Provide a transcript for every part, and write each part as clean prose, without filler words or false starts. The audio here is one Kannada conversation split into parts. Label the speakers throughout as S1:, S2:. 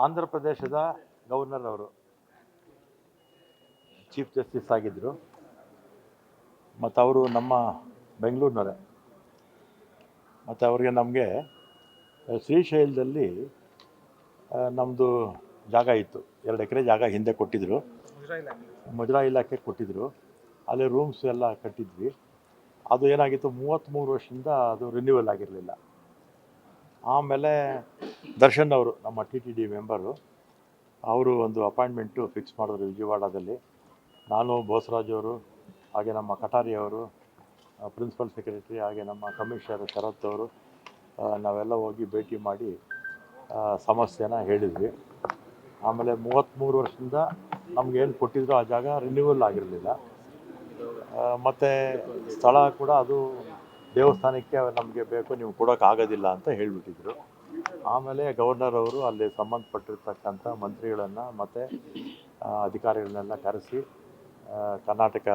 S1: ಆಂಧ್ರ ಪ್ರದೇಶದ ಗವರ್ನರ್ ಅವರು ಚೀಫ್ ಜಸ್ಟಿಸ್ ಆಗಿದ್ದರು ಮತ್ತು ಅವರು ನಮ್ಮ ಬೆಂಗಳೂರಿನವರೇ. ಮತ್ತು ಅವ್ರಿಗೆ ನಮಗೆ ಶ್ರೀಶೈಲದಲ್ಲಿ ನಮ್ಮದು ಜಾಗ ಇತ್ತು, 2 ಎಕರೆ ಜಾಗ ಹಿಂದೆ ಕೊಟ್ಟಿದ್ದರು, ಮುಜರಾಯಿ ಇಲಾಖೆ ಕೊಟ್ಟಿದ್ದರು. ಅಲ್ಲಿ ರೂಮ್ಸ್ ಎಲ್ಲ ಕಟ್ಟಿದ್ವಿ. ಅದು ಏನಾಗಿತ್ತು, 33 ವರ್ಷದಿಂದ ಅದು ರಿನ್ಯೂವಲ್ ಆಗಿರಲಿಲ್ಲ. ಆಮೇಲೆ ದರ್ಶನ್ ಅವರು ನಮ್ಮ TTD ಮೆಂಬರು, ಅವರು ಒಂದು ಅಪಾಯಿಂಟ್ಮೆಂಟು ಫಿಕ್ಸ್ ಮಾಡಿದ್ರು ವಿಜಯವಾಡದಲ್ಲಿ. ನಾನು, ಬೋಸರಾಜ್ ಅವರು, ಹಾಗೆ ನಮ್ಮ ಕಟಾರಿ ಅವರು, ಪ್ರಿನ್ಸಿಪಲ್ ಸೆಕ್ರೆಟರಿ, ಹಾಗೆ ನಮ್ಮ ಕಮಿಷನರ್ ಶರತ್ ಅವರು, ನಾವೆಲ್ಲ ಹೋಗಿ ಭೇಟಿ ಮಾಡಿ ಸಮಸ್ಯೆನ ಹೇಳಿದ್ವಿ. ಆಮೇಲೆ 33 ವರ್ಷದಿಂದ ನಮಗೇನು ಕೊಟ್ಟಿದ್ರು ಆ ಜಾಗ ರಿನ್ಯೂವಲ್ ಆಗಿರಲಿಲ್ಲ. ಮತ್ತು ಸ್ಥಳ ಕೂಡ ಅದು ದೇವಸ್ಥಾನಕ್ಕೆ ನಮಗೆ ಬೇಕು, ನೀವು ಕೊಡೋಕ್ಕಾಗೋದಿಲ್ಲ ಅಂತ ಹೇಳಿಬಿಟ್ಟಿದ್ರು. ಆಮೇಲೆ ಗವರ್ನರ್ ಅವರು ಅಲ್ಲಿ ಸಂಬಂಧಪಟ್ಟಿರ್ತಕ್ಕಂಥ ಮಂತ್ರಿಗಳನ್ನು ಮತ್ತು ಅಧಿಕಾರಿಗಳನ್ನೆಲ್ಲ ಕರೆಸಿ ಕರ್ನಾಟಕ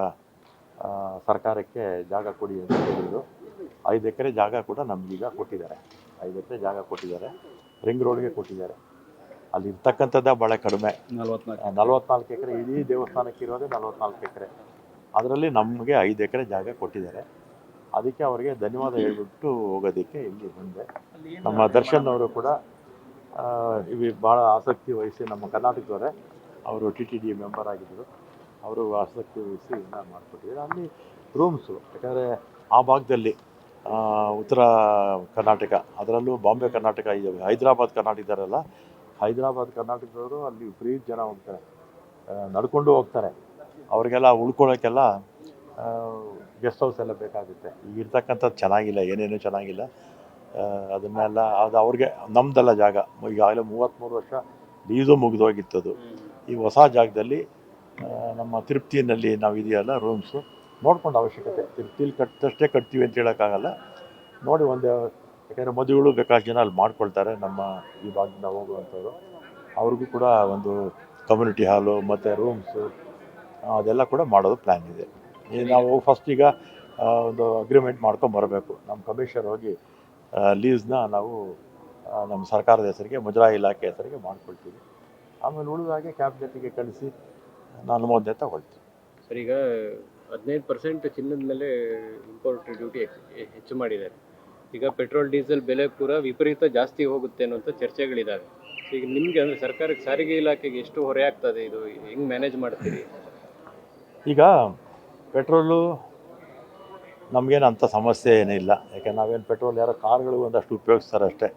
S1: ಸರ್ಕಾರಕ್ಕೆ ಜಾಗ ಕೊಡಿ ಅಂತ ಹೇಳಿದರು. 5 ಎಕರೆ ಜಾಗ ಕೂಡ ನಮಗೀಗ ಕೊಟ್ಟಿದ್ದಾರೆ. 5 ಎಕರೆ ಜಾಗ ಕೊಟ್ಟಿದ್ದಾರೆ, ರಿಂಗ್ ರೋಡ್ಗೆ ಕೊಟ್ಟಿದ್ದಾರೆ. ಅಲ್ಲಿ ಇರ್ತಕ್ಕಂಥದ್ದೇ ಭಾಳ ಕಡಿಮೆ, 44 ಎಕರೆ. ಇಡೀ ದೇವಸ್ಥಾನಕ್ಕೆ ಇರೋದೇ 44 ಎಕರೆ. ಅದರಲ್ಲಿ ನಮಗೆ 5 ಎಕರೆ ಜಾಗ ಕೊಟ್ಟಿದ್ದಾರೆ. ಅದಕ್ಕೆ ಅವರಿಗೆ ಧನ್ಯವಾದ ಹೇಳ್ಬಿಟ್ಟು ಹೋಗೋದಕ್ಕೆ ಇಲ್ಲಿ ಬಂದೆ. ನಮ್ಮ ದರ್ಶನ್ ಅವರು ಕೂಡ ಭಾಳ ಆಸಕ್ತಿ ವಹಿಸಿ, ನಮ್ಮ ಕರ್ನಾಟಕದವರೇ, ಅವರು TTD ಮೆಂಬರ್ ಆಗಿದ್ದರು, ಅವರು ಆಸಕ್ತಿ ವಹಿಸಿ ಎಲ್ಲ ಮಾಡಿಕೊಟ್ಟಿದ್ದಾರೆ. ಅಲ್ಲಿ ರೂಮ್ಸು, ಯಾಕಂದರೆ ಆ ಭಾಗದಲ್ಲಿ ಉತ್ತರ ಕರ್ನಾಟಕ, ಅದರಲ್ಲೂ ಬಾಂಬೆ ಕರ್ನಾಟಕ ಇದೆ, ಹೈದರಾಬಾದ್ ಕರ್ನಾಟಕ ಇದ್ದಾರಲ್ಲ, ಹೈದರಾಬಾದ್ ಕರ್ನಾಟಕದವರು ಅಲ್ಲಿ ವಿಪರೀತ ಜನ ಹೋಗ್ತಾರೆ, ನಡ್ಕೊಂಡು ಹೋಗ್ತಾರೆ. ಅವರಿಗೆಲ್ಲ ಉಳ್ಕೊಳ್ಳೋಕ್ಕೆಲ್ಲ ಗೆಸ್ಟ್ ಹೌಸ್ ಎಲ್ಲ ಬೇಕಾಗುತ್ತೆ. ಈಗ ಇರ್ತಕ್ಕಂಥದ್ದು ಚೆನ್ನಾಗಿಲ್ಲ, ಏನೇನೂ ಚೆನ್ನಾಗಿಲ್ಲ. ಅದನ್ನೆಲ್ಲ ಅದು ಅವ್ರಿಗೆ ನಮ್ಮದೆಲ್ಲ ಜಾಗ. ಈಗಾಗಲೇ 33 ವರ್ಷ ಲೀಸು ಮುಗಿದೋಗಿತ್ತದು. ಈ ಹೊಸ ಜಾಗದಲ್ಲಿ ನಮ್ಮ ತಿರುಪ್ತಿನಲ್ಲಿ ನಾವು ಇದೆಯಲ್ಲ ರೂಮ್ಸು, ನೋಡ್ಕೊಂಡು ಅವಶ್ಯಕತೆ, ತಿರುಪ್ತಿಲಿ ಕಟ್ಟಿದಷ್ಟೇ ಕಟ್ತೀವಿ ಅಂತ ಹೇಳೋಕ್ಕಾಗಲ್ಲ. ನೋಡಿ ಒಂದು, ಯಾಕೆಂದರೆ ಮದುವೆಗಳು ಬೇಕಾದಷ್ಟು ಜನ ಅಲ್ಲಿ ಮಾಡ್ಕೊಳ್ತಾರೆ ನಮ್ಮ ಈ ಭಾಗದಿಂದ ಹೋಗುವಂಥವ್ರು. ಅವ್ರಿಗೂ ಕೂಡ ಒಂದು ಕಮ್ಯುನಿಟಿ ಹಾಲು ಮತ್ತು ರೂಮ್ಸು ಅದೆಲ್ಲ ಕೂಡ ಮಾಡೋದು ಪ್ಲ್ಯಾನ್ ಇದೆ. ನಾವು ಫಸ್ಟ್ ಒಂದು ಅಗ್ರಿಮೆಂಟ್ ಮಾಡ್ಕೊಂಬರಬೇಕು. ನಮ್ಮ ಕಮಿಷನರ್ ಹೋಗಿ ಲೀಸ್ನ ನಾವು ನಮ್ಮ ಸರ್ಕಾರದ ಹೆಸರಿಗೆ, ಮುಜರಾಯಿ ಇಲಾಖೆ ಹೆಸರಿಗೆ ಮಾಡ್ಕೊಳ್ತೀವಿ. ಆಮೇಲೆ ಉಳಿದಾಗೆ ಕ್ಯಾಬಿನೆಟ್ಗೆ ಕಳಿಸಿ ನಾನು ಅನುಮೋದನೆ ತಗೊಳ್ತೀನಿ.
S2: ಸರ್, ಈಗ 15% ಚಿನ್ನದ ಮೇಲೆ ಇಂಪೋರ್ಟ್ ಡ್ಯೂಟಿ ಹೆಚ್ಚು ಮಾಡಿದ್ದಾರೆ. ಈಗ ಪೆಟ್ರೋಲ್ ಡೀಸೆಲ್ ಬೆಲೆ ಕೂಡ ವಿಪರೀತ ಜಾಸ್ತಿ ಹೋಗುತ್ತೆ ಅನ್ನೋಂಥ ಚರ್ಚೆಗಳಿದ್ದಾವೆ. ಈಗ ನಿಮಗೆ ಅಂದರೆ ಸರ್ಕಾರಕ್ಕೆ, ಸಾರಿಗೆ ಇಲಾಖೆಗೆ ಎಷ್ಟು ಹೊರೆ ಆಗ್ತದೆ, ಇದು ಹೆಂಗೆ ಮ್ಯಾನೇಜ್ ಮಾಡ್ತೀರಿ?
S1: ಈಗ ಪೆಟ್ರೋಲು ನಮಗೇನು ಅಂಥ ಸಮಸ್ಯೆ ಏನಿಲ್ಲ, ಯಾಕೆ ನಾವೇನು ಪೆಟ್ರೋಲ್ ಯಾರೋ ಕಾರ್ಗಳು ಒಂದಷ್ಟು ಉಪಯೋಗಿಸ್ತಾರೆ ಅಷ್ಟೇ.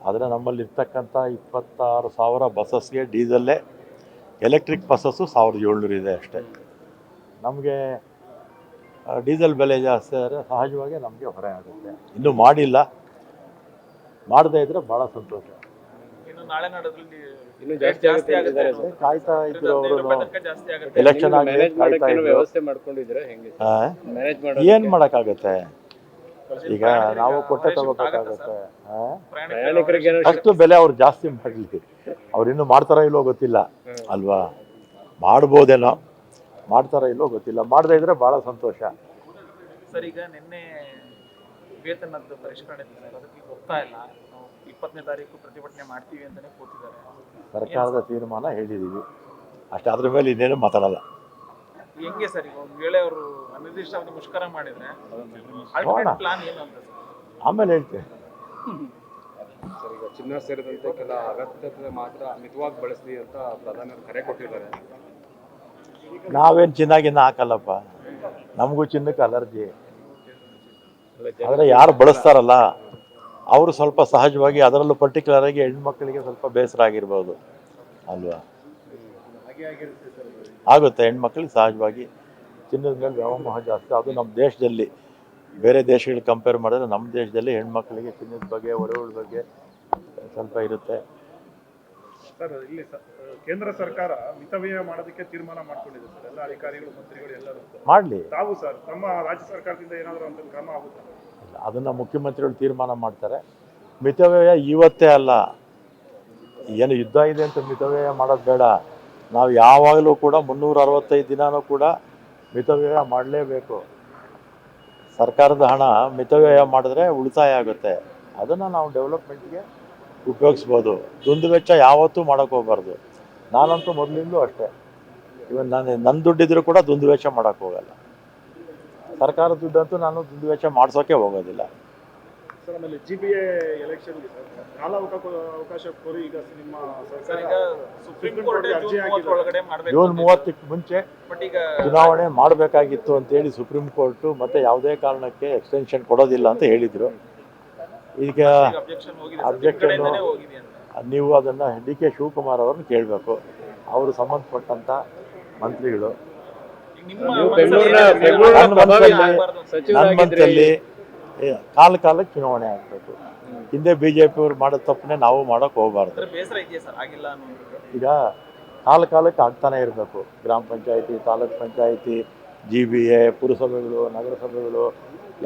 S1: ಆದರೆ ನಮ್ಮಲ್ಲಿ ಇರ್ತಕ್ಕಂಥ 26,000 ಬಸ್ಸಸ್ಗೆ ಡೀಸೆಲ್ಲೇ, ಎಲೆಕ್ಟ್ರಿಕ್ ಬಸ್ಸಸ್ಸು 1,700 ಇದೆ ಅಷ್ಟೇ. ನಮಗೆ ಡೀಸೆಲ್ ಬೆಲೆ ಜಾಸ್ತಿ ಆದರೆ ಸಹಜವಾಗಿ ನಮಗೆ ಹೊರೆ ಆಗುತ್ತೆ. ಇನ್ನೂ ಮಾಡಿಲ್ಲ, ಮಾಡದೇ ಇದ್ದರೆ ಭಾಳ ಸಂತೋಷ.
S2: ಇನ್ನೂ ಜಾಸ್ತಿ ಆಗುತ್ತೆ.
S1: ಕಾಯ್ತಾ ಇದ್ರು ಅವರು, ಎಲೆಕ್ಷನ್ ಆಗಿ ಕಾಯ್ತಾ ಇದ್ರು.
S2: ವ್ಯವಸ್ಥೆ ಮಾಡ್ಕೊಂಡಿದ್ರೆ ಹೆಂಗೆ ಮ್ಯಾನೇಜ್ ಮಾಡೋದು?
S1: ಏನು ಮಾಡೋಕ್ಕಾಗುತ್ತೆ? ಈಗ ನಾವು ಕೊಟ್ಟೆ ತಗೋಬೇಕಾಗುತ್ತೆ.
S2: ಪ್ರಯಾಣಿಕರಿಗೆ
S1: ಅಷ್ಟು ಬೆಲೆ ಅವ್ರು ಜಾಸ್ತಿ ಮಾಡಲಿ, ಅವ್ರು ಇನ್ನೂ ಮಾಡ್ತಾರೋ ಇಲ್ಲೋ ಗೊತ್ತಿಲ್ಲ ಅಲ್ವಾ. ಮಾಡ್ಬೋದೇನೋ, ಮಾಡ್ತಾರೋ ಇಲ್ಲೋ ಗೊತ್ತಿಲ್ಲ. ಮಾಡದೇ ಇದ್ರೆ ಭಾಳ ಸಂತೋಷ.
S3: ಸರ್, ಈಗ ನಿನ್ನೆ ವೇತನದ ಪರಿಷ್ಕರಣೆ ಅದಕ್ಕೆ ಗೊತ್ತಾ ಇಲ್ಲ, 20ನೇ ತಾರೀಕು ಪ್ರತಿಭಟನೆ ಮಾಡ್ತೀವಿ ಅಂತಲೇ ಕೂತಿದ್ದಾರೆ.
S1: ಸರ್ಕಾರದ ತೀರ್ಮಾನ ಹೇಳಿದ್ದೀವಿ ಅಷ್ಟೇ, ಅದ್ರ ಮೇಲೆ ಇನ್ನೇನು ಮಾತಾಡಲ್ಲ.
S3: ಹೆಂಗೆ ಸರ್, ಈಗ ಒಂದು ವೇಳೆ ಅವರು ಅನಿರ್ದಿಷ್ಟಾವಧಿ ಮುಷ್ಕರ ಮಾಡಿದ್ರೆ ಅಲ್ಟಿಮೇಟ್ ಪ್ಲಾನ್ ಏನು ಅಂತ ಸರ್?
S1: ಆಮೇಲೆ ಹೇಳ್ತೇವೆ.
S2: ಸರ್, ಈಗ ಚಿನ್ನ ಸೇರಿದಂತೆ ಕೆಲ ಅಗತ್ಯತೆ ಮಾತ್ರ ಮಿತವಾಗಿ ಬಳಸಲಿ ಅಂತ ಪ್ರಧಾನಿ ಕರೆ ಕೊಟ್ಟಿದ್ದಾರೆ.
S1: ನಾವೇನು ಚಿನ್ನಾಗಿನ್ನ ಹಾಕಲ್ಲಪ್ಪ, ನಮಗೂ ಚಿನ್ನಕ್ಕೆ ಅಲರ್ಜಿ. ಆದರೆ ಯಾರು ಬಳಸ್ತಾರಲ್ಲ ಅವರು ಸ್ವಲ್ಪ ಸಹಜವಾಗಿ, ಅದರಲ್ಲೂ ಪರ್ಟಿಕ್ಯುಲರಾಗಿ ಹೆಣ್ಮಕ್ಳಿಗೆ ಸ್ವಲ್ಪ ಬೇಸರ ಆಗಿರ್ಬೋದು ಅಲ್ವಾ. ಆಗುತ್ತೆ, ಹೆಣ್ಮಕ್ಳಿಗೆ ಸಹಜವಾಗಿ ಚಿನ್ನದ ಮೇಲೆ ವ್ಯಾಮೋಹ ಜಾಸ್ತಿ. ಅದು ನಮ್ಮ ದೇಶದಲ್ಲಿ ಬೇರೆ ದೇಶಗಳಿಗೆ ಕಂಪೇರ್ ಮಾಡಿದ್ರೆ ನಮ್ಮ ದೇಶದಲ್ಲಿ ಹೆಣ್ಮಕ್ಳಿಗೆ ಚಿನ್ನದ ಬಗ್ಗೆ, ಒಡವೆಗಳ ಬಗ್ಗೆ ಸ್ವಲ್ಪ ಇರುತ್ತೆ.
S4: ಸರ್, ಇಲ್ಲಿ ಕೇಂದ್ರ ಸರ್ಕಾರ ಮಿತವ್ಯಯ ಮಾಡೋದಕ್ಕೆ ತೀರ್ಮಾನ ಮಾಡ್ಕೊಂಡಿದೆ ಸರ್, ಎಲ್ಲ ಅಧಿಕಾರಿಗಳು, ಮಂತ್ರಿಗಳು ಎಲ್ಲರೂ.
S1: ಮಾಡಲಿ.
S4: ತಾವು ಸರ್, ನಮ್ಮ ರಾಜ್ಯ ಸರ್ಕಾರದಿಂದ ಏನಾದರೂ ಅಂತ ಕ್ರಮ ಆಗುತ್ತೆ?
S1: ಅದನ್ನು ಮುಖ್ಯಮಂತ್ರಿಗಳು ತೀರ್ಮಾನ ಮಾಡ್ತಾರೆ. ಮಿತವ್ಯಯ ಇವತ್ತೇ ಅಲ್ಲ, ಏನು ಯುದ್ಧ ಇದೆ ಅಂತ ಮಿತವ್ಯಯ ಮಾಡೋದು ಬೇಡ. ನಾವು ಯಾವಾಗಲೂ ಕೂಡ 365 ದಿನವೂ ಕೂಡ ಮಿತವ್ಯಯ ಮಾಡಲೇಬೇಕು. ಸರ್ಕಾರದ ಹಣ ಮಿತವ್ಯಯ ಮಾಡಿದ್ರೆ ಉಳಿತಾಯ ಆಗುತ್ತೆ. ಅದನ್ನು ನಾವು ಡೆವಲಪ್ಮೆಂಟ್ಗೆ ಉಪಯೋಗಿಸ್ಬೋದು. ದುಂದುವೆಚ್ಚ ಯಾವತ್ತೂ ಮಾಡೋಕ್ಕೆ ಹೋಗ್ಬಾರ್ದು. ನಾನಂತೂ ಮೊದಲಿಂದಲೂ ಅಷ್ಟೇ, ಇವನ್ ನನ್ನ ದುಡ್ಡಿದ್ರೂ ಕೂಡ ದುಂದುವೆಚ್ಚ ಮಾಡೋಕ್ಕೆ ಹೋಗಲ್ಲ. ಸರ್ಕಾರದ ದುಡ್ಡಂತೂ ನಾನು ದುಂದುವೆಚ್ಚ ಮಾಡಿಸೋಕ್ಕೆ ಹೋಗೋದಿಲ್ಲ.
S4: ಸರ್ ಆಮೇಲೆ GBA ಎಲೆಕ್ಷನ್ಗೆ ಸರ್ ಕಾಲಾವಕಾಶ ಕೋರಿ ಈಗ ನಿಮ್ಮ
S3: ಸರ್ ಈಗ ಸುಪ್ರೀಂ
S4: ಸುಪ್ರೀಂ
S3: ಕೋರ್ಟ್
S4: ಕೋರ್ಟ್ಗೆ ಅರ್ಜಿ ಹಾಕಿದ್ದಾರೆ.
S3: ಒಳಗಡೆ ಮಾಡಬೇಕು
S1: ಜೂನ್ 30ಕ್ಕೆ ಮುಂಚೆ
S3: ಬಟ್ ಈಗ
S1: ಚುನಾವಣೆ ಮಾಡಬೇಕಾಗಿತ್ತು ಅಂತೇಳಿ ಸುಪ್ರೀಂ ಕೋರ್ಟು ಮತ್ತೆ ಯಾವುದೇ ಕಾರಣಕ್ಕೆ ಎಕ್ಸ್ಟೆನ್ಷನ್ ಕೊಡೋದಿಲ್ಲ ಅಂತ ಹೇಳಿದರು. ಈಗ
S3: ಅಬ್ಜೆಕ್ಷನ್ ಹೋಗಿದೆ
S1: Objection
S3: ಕಡೆಯಿಂದನೇ ಹೋಗಿದೆ ಅಂತ.
S1: ನೀವು ಅದನ್ನು DK ಶಿವಕುಮಾರ್ ಅವ್ರನ್ನ ಕೇಳಬೇಕು. ಅವರು ಸಂಬಂಧಪಟ್ಟಂಥ ಮಂತ್ರಿಗಳು.
S3: ಈಗ ನಿಮ್ಮ
S2: ನೀವು
S3: ಮನಸ್ಸಲ್ಲಿ
S2: ಬೆಂಗಳೂರಿನ
S3: ಏನು
S2: ಪ್ರಭಾವಿ
S3: ಆಗ್ಬಾರ್ದು ಅಂತ.
S1: ನನ್ನ
S2: ಸಚಿವರಾಗಿದ್ರಿ.
S1: ಮಂತಲ್ಲಿ ಕಾಲಕ್ಕೆ ಚುನಾವಣೆ ಆಗಬೇಕು. ಹಿಂದೆ BJP ಅವ್ರು ಮಾಡೋ ತಪ್ಪನ್ನೇ ನಾವು ಮಾಡೋಕ್ಕೆ ಹೋಗಬಾರ್ದು.
S3: ಅಂದ್ರೆ ಬೇಸರ ಇದೆಯಾ ಸರ್ ಆಗಿಲ್ಲ ಅನ್ನೋದು?
S1: ಈಗ ಕಾಲಕ್ಕೆ ಆಗ್ತಾನೆ ಇರಬೇಕು. ಗ್ರಾಮ ಪಂಚಾಯಿತಿ, ತಾಲೂಕ್ ಪಂಚಾಯಿತಿ, GBA, ಪುರಸಭೆಗಳು, ನಗರಸಭೆಗಳು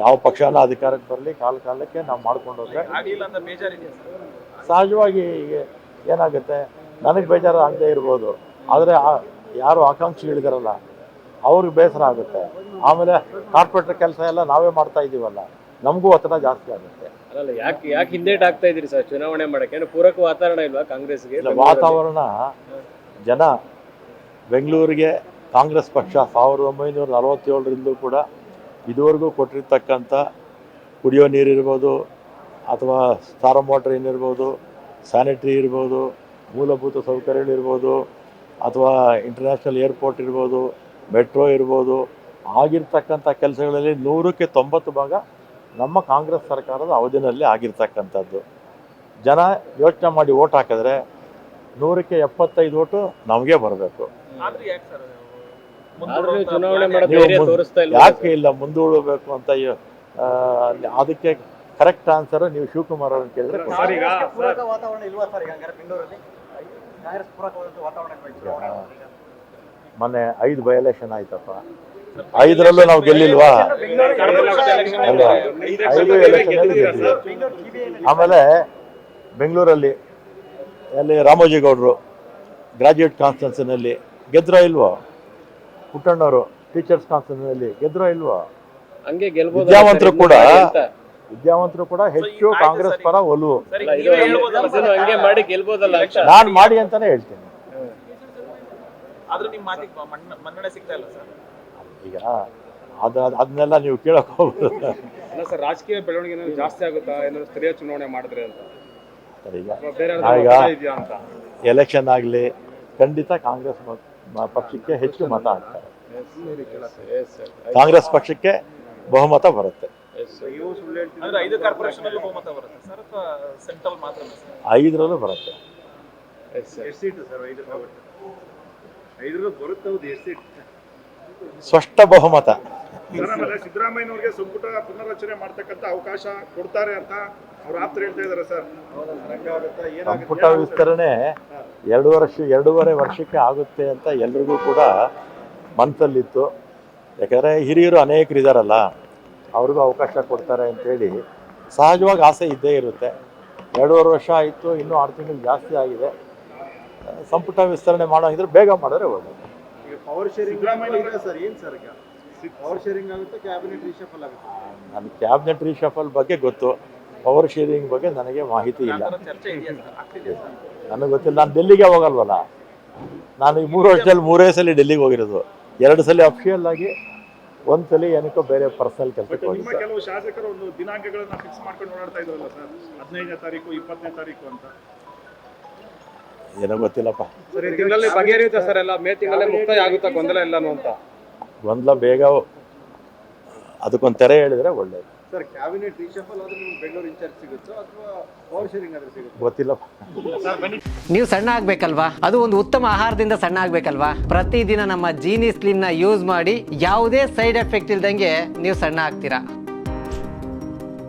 S1: ಯಾವ ಪಕ್ಷನ ಅಧಿಕಾರಕ್ಕೆ ಬರಲಿ ಕಾಲಕ್ಕೆ ನಾವು ಮಾಡ್ಕೊಂಡು ಹೋದ್ರೆ
S3: ಆಗಿಲ್ಲ ಅಂತ ಬೇಜಾರಿದೆಯಾ ಸರ್?
S1: ಸಹಜವಾಗಿ ಈಗ ಏನಾಗುತ್ತೆ, ನನಗೆ ಬೇಜಾರು ಆಗದೆ ಇರ್ಬೋದು, ಆದರೆ ಯಾರು ಆಕಾಂಕ್ಷಿಗಳಿದಾರಲ್ಲ ಅವ್ರಿಗೆ ಬೇಸರ ಆಗುತ್ತೆ. ಆಮೇಲೆ ಕಾರ್ಪೊರೇಟರ್ ಕೆಲಸ ಎಲ್ಲ ನಾವೇ ಮಾಡ್ತಾ ಇದ್ದೀವಲ್ಲ, ನಮಗೂ ಒತ್ತಡ ಜಾಸ್ತಿ ಆಗುತ್ತೆ.
S2: ಅಲ್ಲ ಯಾಕೆ ಹಿಂದೇಟ್ ಆಗ್ತಾ ಇದ್ರಿ ಸರ್ ಚುನಾವಣೆ ಮಾಡಕ್ಕೆ? ಏನು ಪೂರಕ ವಾತಾವರಣ ಇಲ್ವಾ ಕಾಂಗ್ರೆಸ್ಗೆ?
S1: ಇಲ್ಲ, ವಾತಾವರಣ ಜನ ಬೆಂಗಳೂರಿಗೆ ಕಾಂಗ್ರೆಸ್ ಪಕ್ಷ 1947ರಿಂದಲೂ ಕೂಡ ಇದುವರೆಗೂ ಕೊಟ್ಟಿರ್ತಕ್ಕಂಥ ಕುಡಿಯೋ ನೀರಿರ್ಬೋದು, ಅಥವಾ ಸ್ಟಾರ್ ವಾಟರ್ ಏನಿರ್ಬೋದು, ಸ್ಯಾನಿಟ್ರಿ ಇರ್ಬೋದು, ಮೂಲಭೂತ ಸೌಕರ್ಯಗಳಿರ್ಬೋದು, ಅಥವಾ ಇಂಟರ್ನ್ಯಾಷನಲ್ ಏರ್ಪೋರ್ಟ್ ಇರ್ಬೋದು, ಮೆಟ್ರೋ ಇರ್ಬೋದು, ಆಗಿರ್ತಕ್ಕಂಥ ಕೆಲಸಗಳಲ್ಲಿ 100ಕ್ಕೆ 90 ಭಾಗ ನಮ್ಮ ಕಾಂಗ್ರೆಸ್ ಸರ್ಕಾರದ ಅವಧಿನಲ್ಲಿ ಆಗಿರ್ತಕ್ಕಂಥದ್ದು. ಜನ ಯೋಚನೆ ಮಾಡಿ ಓಟ್ ಹಾಕಿದ್ರೆ 100ಕ್ಕೆ 75 ಓಟು ನಮಗೆ ಬರಬೇಕು.
S3: ಆದ್ರೆ ಯಾಕೆ ಸರ್
S2: ಆದ್ರೂ ನೀವು ಚುನಾವಣೆ ಮಾಡೋ
S1: ನೀವು
S2: ಧೈರ್ಯ ತೋರಿಸ್ತಾ ಇಲ್ಲ.
S1: ಯಾಕೆ ಇಲ್ಲ ಮುಂದೂಡಬೇಕು ಅಂತ ಅದಕ್ಕೆ ಕರೆಕ್ಟ್ ಆನ್ಸರ್ ನೀವು ಶಿವಕುಮಾರ್ ಅವ್ರನ್ನ ಕೇಳಿದ್ರೆ ಕೊಡ್ತಾರೆ.
S4: ಸರ್ ಈಗ
S5: ಪೂರಕ ವಾತಾವರಣ ಇಲ್ವಾ ಸರ್ ಈಗ ಹಂಗಾರೆ ಬೆಂಗಳೂರಲ್ಲಿ ಕಾಂಗ್ರೆಸ್ ಪೂರಕವಾದ ವಾತಾವರಣ ಇಲ್ವಾ?
S1: ಮೊನ್ನೆ 5 ಬೈ ಎಲೆಕ್ಷನ್ ಆಯ್ತಪ್ಪ, 5ರಲ್ಲೂ ನಾವು ಗೆಲ್ಲಿಲ್ವಾ? ಅಲ್ವಾ? 5 ಎಲೆಕ್ಷನ್ ಗೆದ್ದಿದ್ದೀವಿ. ಆಮೇಲೆ ಬೆಂಗಳೂರಲ್ಲಿ ಅಲ್ಲಿ ರಾಮೋಜಿಗೌಡರು ಗ್ರಾಜ್ಯುಯೇಟ್ ಕಾನ್ಸ್ಟಿಟ್ಯೂನ್ಸಿನಲ್ಲಿ ಗೆದ್ರೋ ಇಲ್ವೋ? ಪುಟ್ಟಣ್ಣವರು ಟೀಚರ್ಸ್ ಕಾನ್ಸ್ಟಿಟ್ಯೂನ್ಸಿನಲ್ಲಿ ಗೆದ್ರೋ ಇಲ್ವೋ?
S2: ಹಂಗೆ ಗೆಲ್ಬೋದು.
S1: ವಿದ್ಯಾವಂತರು ಕೂಡ ಹೆಚ್ಚು ಕಾಂಗ್ರೆಸ್ ಪರ ಒಲವು.
S3: ಸರ್ ಈಗ ನೀವೇ ಹೇಳ್ಬೋದಲ್ಲ ಸರ್,
S2: ಹಂಗೆ ಮಾಡಿ ಗೆಲ್ಬೋದಲ್ಲ ಅಂತ.
S1: ನಾನು ಮಾಡಿ ಅಂತಾನೆ ಹೇಳ್ತೀನಿ.
S3: ಆದ್ರೂ ನಿಮ್ಮ ಮಾತಿಗೆ ಮನ್ನಣೆ ಸಿಗ್ತಾ ಇಲ್ಲ ಸರ್.
S1: ಈಗ ಅದನ್ನೆಲ್ಲ ನೀವು ಕೇಳಕ್ ಹೋಗ್ಬೋದು.
S6: ಅಲ್ಲ ಸರ್, ರಾಜಕೀಯ ಬೆಳವಣಿಗೆ ಏನಾದ್ರು ಜಾಸ್ತಿ ಆಗುತ್ತಾ ಏನಾದ್ರು ಸ್ಥಳೀಯ ಚುನಾವಣೆ ಮಾಡಿದ್ರೆ ಅಂತ?
S1: ಈಗ
S6: ಬೇರೆ
S1: ಈಗ
S6: ಇದೆಯಾ ಅಂತ?
S1: ಎಲೆಕ್ಷನ್ ಆಗಲಿ ಖಂಡಿತ ಕಾಂಗ್ರೆಸ್ ಪಕ್ಷಕ್ಕೆ ಹೆಚ್ಚು ಮತ ಹಾಕ್ತಾರೆ. ಕಾಂಗ್ರೆಸ್ ಪಕ್ಷಕ್ಕೆ ಬಹುಮತ ಬರುತ್ತೆ.
S3: ಅಂದ್ರೆ 5 ಕಾರ್ಪೊರೇಷನ್ ಅಲ್ಲೂ ಬಹುಮತ ಬರುತ್ತೆ ಸರ್ ಅಥವಾ ಸೆಂಟ್ರಲ್ ಮಾತ್ರ ಸರ್?
S1: 5ರಲ್ಲೂ ಬರುತ್ತೆ.
S4: ಎಷ್ಟು ಸೀಟು ಸರ್? 5 ಬರುತ್ತೆ. ಹೌದು, ಎಷ್ಟು ಸೀಟ್?
S1: ಸ್ಪಷ್ಟ ಬಹುಮತ.
S4: ಸರ್ ಆಮೇಲೆ ಸಿದ್ದರಾಮಯ್ಯನವ್ರಿಗೆ ಸಂಪುಟ ಪುನರ್ರಚನೆ ಮಾಡ್ತಕ್ಕಂಥ ಅವಕಾಶ ಕೊಡ್ತಾರೆ ಅಂತ ಅವ್ರ ಆಪ್ತರು ಹೇಳ್ತಾ ಇದಾರೆ ಸರ್.
S1: ಸಂಪುಟ ವಿಸ್ತರಣೆ 2.5 ವರ್ಷಕ್ಕೆ ಆಗುತ್ತೆ ಅಂತ ಎಲ್ರಿಗೂ ಕೂಡ ಮನಸ್ಸಲ್ಲಿತ್ತು. ಯಾಕಂದರೆ ಹಿರಿಯರು ಅನೇಕರು ಇದ್ದಾರಲ್ಲ, ಅವ್ರಿಗೂ ಅವಕಾಶ ಕೊಡ್ತಾರೆ ಅಂತೇಳಿ ಸಹಜವಾಗಿ ಆಸೆ ಇದ್ದೇ ಇರುತ್ತೆ. 2.5 ವರ್ಷ ಆಯಿತು, ಇನ್ನೂ 6 ತಿಂಗಳು ಜಾಸ್ತಿ ಆಗಿದೆ. ಸಂಪುಟ ವಿಸ್ತರಣೆ ಮಾಡೋಂಗಿದ್ರೆ ಬೇಗ ಮಾಡಿದ್ರೆ ಒಳ್ಳೆಯದು.
S5: ಈಗ ಪವರ್ ಶೇರಿಂಗ್ ಸಿದ್ದರಾಮಯ್ಯ ಸರ್ ಏನು ಸರ್ ಈಗ ಪವರ್ ಶೇರಿಂಗ್ ಆಗುತ್ತೆ, ಕ್ಯಾಬಿನೆಟ್ ರಿಶಫಲ್ ಆಗುತ್ತೆ?
S1: ನನಗೆ ಕ್ಯಾಬಿನೆಟ್ ರಿಶಫಲ್ ಬಗ್ಗೆ ಗೊತ್ತು, ಪವರ್ ಶೇರಿಂಗ್ ಬಗ್ಗೆ ನನಗೆ ಮಾಹಿತಿ ಇಲ್ಲ.
S3: ಚರ್ಚೆ ಇದೆಯಾ ಸರ್? ಆಗ್ತಿದೆಯಾ ಸರ್?
S1: ನನಗೆ ಗೊತ್ತಿಲ್ಲ. ನಾನು ಡೆಲ್ಲಿಗೆ ಹೋಗಲ್ವಲ್ಲ. ನಾನು ಈ 3 ವರ್ಷದಲ್ಲಿ 3 ಸಲ ಡೆಲ್ಲಿಗೆ ಹೋಗಿರೋದು. 2 ಸಲ ಅಫಿಷಿಯಲ್ ಆಗಿ, 1 ಸಲ ಏನಕ್ಕೋ ಬೇರೆ ಪರ್ಸನಲ್ ಕೆಲಸಕ್ಕೆ
S4: ನಿಮ್ಮ
S1: ಹೋಗಿದ್ದೆ.
S4: ಕೆಲವು ಶಾಸಕರು ಒಂದು ದಿನಾಂಕಗಳನ್ನ ಫಿಕ್ಸ್ ಮಾಡ್ಕೊಂಡು ಓಡಾಡ್ತಾ ಇದ್ರಲ್ಲ ಸರ್, 15ನೇ ತಾರೀಕು 20ನೇ ತಾರೀಕು ಅಂತ.
S1: ಏನೋ ಗೊತ್ತಿಲ್ಲಪ್ಪ.
S6: ಸರ್ ಈ ತಿಂಗಳಲ್ಲಿ ಬಗೆಹರಿಯುತ್ತಾ ಸರ್ ಎಲ್ಲ? ಮೇ ತಿಂಗಳಲ್ಲೇ ಮುಕ್ತಾಯ ಆಗುತ್ತಾ ಗೊಂದಲ ಎಲ್ಲಾನು ಅಂತ?
S1: ಗೊಂದಲ ಬೇಗ ಅದಕ್ಕೊಂದು ತೆರೆ ಹೇಳಿದ್ರೆ ಒಳ್ಳೇದು.
S5: ಸರ್ ಕ್ಯಾಬಿನೆಟ್ ರಿಶಫಲ್ ಆದ್ರೆ ನಿಮ್ಗೆ ಬೆಂಗಳೂರು ಇನ್ಚಾರ್ಜ್ ಸಿಗುತ್ತೋ ಅಥವಾ ಪವರ್ ಶೇರಿಂಗ್ ಆದ್ರೆ ಸಿಗುತ್ತೋ?
S1: ಗೊತ್ತಿಲ್ಲಪ್ಪ.
S7: ನೀವು ಸಣ್ಣ ಆಗ್ಬೇಕಲ್ವಾ? ಅದು ಒಂದು ಉತ್ತಮ ಆಹಾರದಿಂದ ಸಣ್ಣ ಆಗ್ಬೇಕಲ್ವಾ? ಪ್ರತಿದಿನ ನಮ್ಮ ಜೀನಿ ಸ್ಲಿಮ್ ನ ಯೂಸ್ ಮಾಡಿ ಯಾವುದೇ ಸೈಡ್ ಎಫೆಕ್ಟ್ ಇಲ್ದಂಗೆ ನೀವು ಸಣ್ಣ ಆಗ್ತೀರಾ.